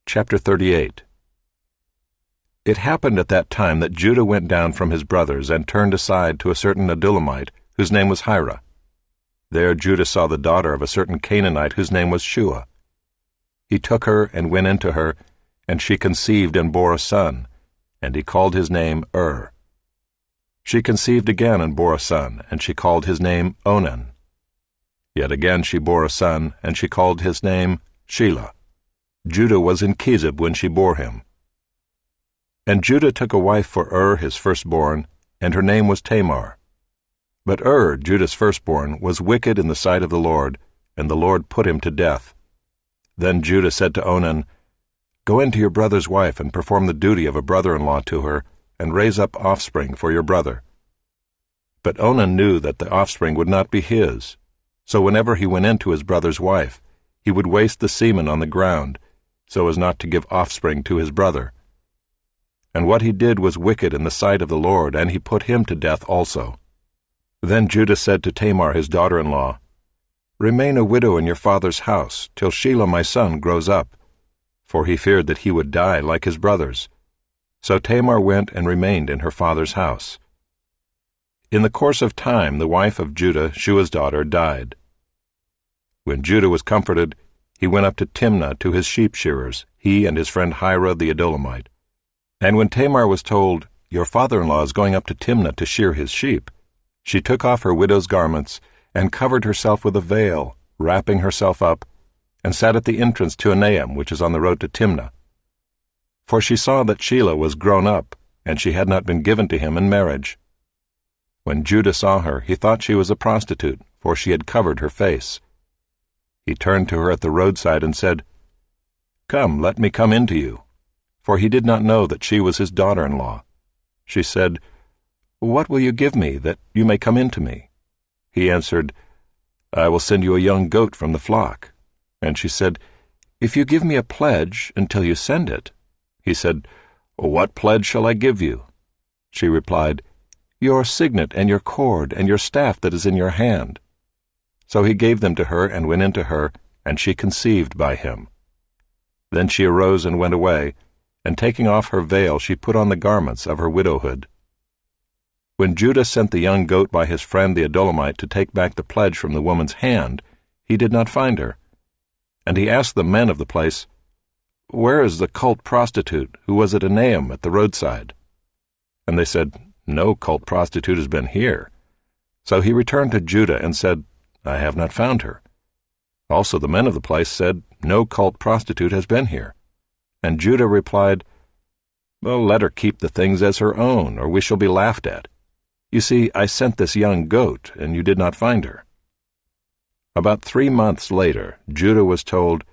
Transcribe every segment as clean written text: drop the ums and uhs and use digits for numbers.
Chapter 38. It happened at that time that Judah went down from his brothers and turned aside to a certain Adulamite, whose name was Hira. There Judah saw the daughter of a certain Canaanite whose name was Shua. He took her and went into her, and she conceived and bore a son, and he called his name She conceived again and bore a son, and she called his name Onan. Yet again she bore a son, and she called his name Shelah. Judah was in Chezib when she bore him. And Judah took a wife for his firstborn, and her name was Tamar. But Judah's firstborn, was wicked in the sight of the Lord, and the Lord put him to death. Then Judah said to Onan, "Go in to your brother's wife and perform the duty of a brother-in-law to her, and raise up offspring for your brother." But Onan knew that the offspring would not be his, so whenever he went in to his brother's wife, he would waste the semen on the ground, so as not to give offspring to his brother. And what he did was wicked in the sight of the Lord, and he put him to death also. Then Judah said to Tamar his daughter-in-law, "Remain a widow in your father's house, till Shelah my son grows up," for he feared that he would die like his brothers. So Tamar went and remained in her father's house. In the course of time the wife of Judah, Shua's daughter, died. When Judah was comforted, he went up to Timnah to his sheep-shearers, he and his friend Hira the Adulamite. And when Tamar was told, "Your father-in-law is going up to Timnah to shear his sheep," she took off her widow's garments, and covered herself with a veil, wrapping herself up, and sat at the entrance to Enaim, which is on the road to Timnah. For she saw that Shelah was grown up, and she had not been given to him in marriage. When Judah saw her, he thought she was a prostitute, for she had covered her face. He turned to her at the roadside and said, "Come, let me come in to you," for he did not know that she was his daughter-in-law. She said, "What will you give me, that you may come in to me?" He answered, "I will send you a young goat from the flock." And she said, "If you give me a pledge until you send it." He said, "What pledge shall I give you?" She replied, "Your signet and your cord and your staff that is in your hand." So he gave them to her and went into her, and she conceived by him. Then she arose and went away, and taking off her veil she put on the garments of her widowhood. When Judah sent the young goat by his friend the Adulamite to take back the pledge from the woman's hand, he did not find her. And he asked the men of the place, "Where is the cult prostitute who was at Enaim at the roadside?" And they said, "No cult prostitute has been here." So he returned to Judah and said, "I have not found her." Also the men of the place said, "No cult prostitute has been here." And Judah replied, "Well, let her keep the things as her own, or we shall be laughed at. You see, I sent this young goat, and you did not find her." About 3 months later, Judah was told,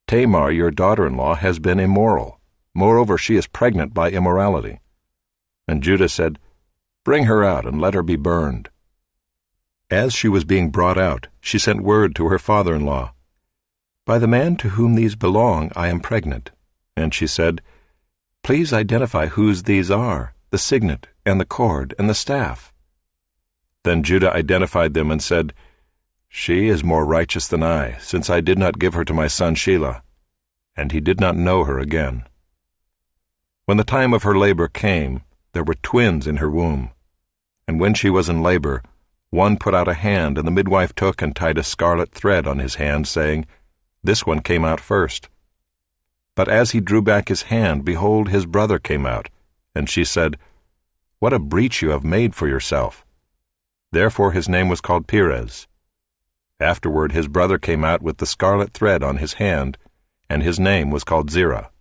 "Tamar, your daughter-in-law, has been immoral. Moreover, she is pregnant by immorality." And Judah said, "Bring her out, and let her be burned." As she was being brought out, she sent word to her father-in-law, "By the man to whom these belong, I am pregnant." And she said, "Please identify whose these are, the signet, and the cord, and the staff." Then Judah identified them and said, "She is more righteous than I, since I did not give her to my son Shelah." And he did not know her again. When the time of her labor came, there were twins in her womb. And when she was in labor, one put out a hand, and the midwife took and tied a scarlet thread on his hand, saying, "This one came out first." But as he drew back his hand, behold, his brother came out. And she said, "What a breach you have made for yourself." Therefore his name was called Perez. Afterward his brother came out with the scarlet thread on his hand, and his name was called Zerah.